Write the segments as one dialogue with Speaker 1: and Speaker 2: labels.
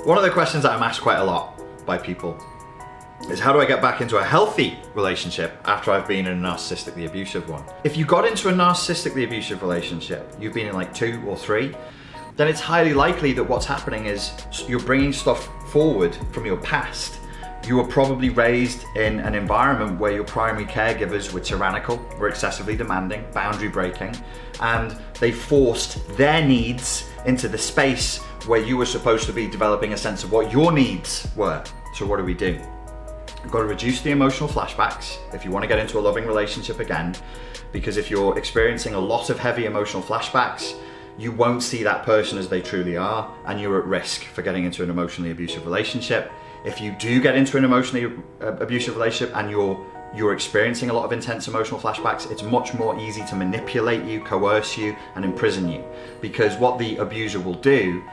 Speaker 1: One of the questions that I'm asked quite a lot by people is, how do I get back into a healthy relationship after I've been in a narcissistically abusive one? If you got into a narcissistically abusive relationship, you've been in like 2 or 3, then it's highly likely that what's happening is you're bringing stuff forward from your past. You were probably raised in an environment where your primary caregivers were tyrannical, were excessively demanding, boundary breaking, and they forced their needs into the space where you were supposed to be developing a sense of what your needs were. So what do? You've got to reduce the emotional flashbacks if you want to get into a loving relationship again, because if you're experiencing a lot of heavy emotional flashbacks, you won't see that person as they truly are, and you're at risk for getting into an emotionally abusive relationship. If you do get into an emotionally abusive relationship and you're experiencing a lot of intense emotional flashbacks, it's much more easy to manipulate you, coerce you, and imprison you. Because what the abuser will do,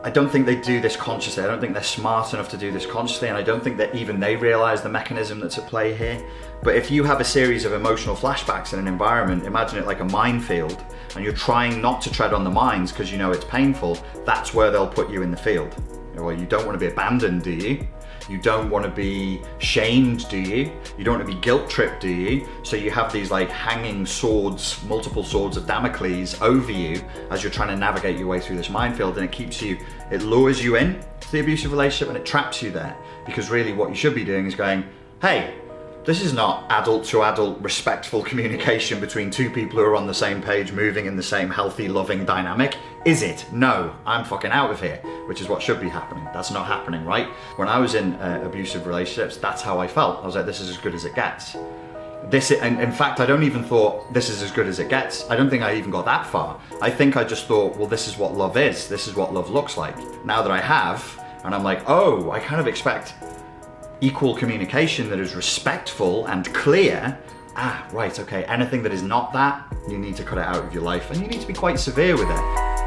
Speaker 1: I don't think they do this consciously. I don't think they're smart enough to do this consciously, and I don't think that even they realize the mechanism that's at play here. But if you have a series of emotional flashbacks in an environment, imagine it like a minefield, and you're trying not to tread on the mines because you know it's painful, that's where they'll put you in the field. Well, you don't want to be abandoned, do you? You don't want to be shamed, do you? You don't want to be guilt tripped, do you? So you have these like hanging swords, multiple swords of Damocles over you as you're trying to navigate your way through this minefield, and it lures you in to the abusive relationship and it traps you there. Because really what you should be doing is going, hey, this is not adult to adult respectful communication between 2 people who are on the same page, moving in the same healthy, loving dynamic, is it? No, I'm fucking out of here, which is what should be happening. That's not happening, right? When I was in abusive relationships, that's how I felt. I was like, this is as good as it gets. And in fact, I don't even thought this is as good as it gets. I don't think I even got that far. I think I just thought, well, this is what love is. This is what love looks like. Now that I have, and I'm like, oh, I kind of expect equal communication that is respectful and clear. Right, okay, anything that is not that, you need to cut it out of your life, and you need to be quite severe with it.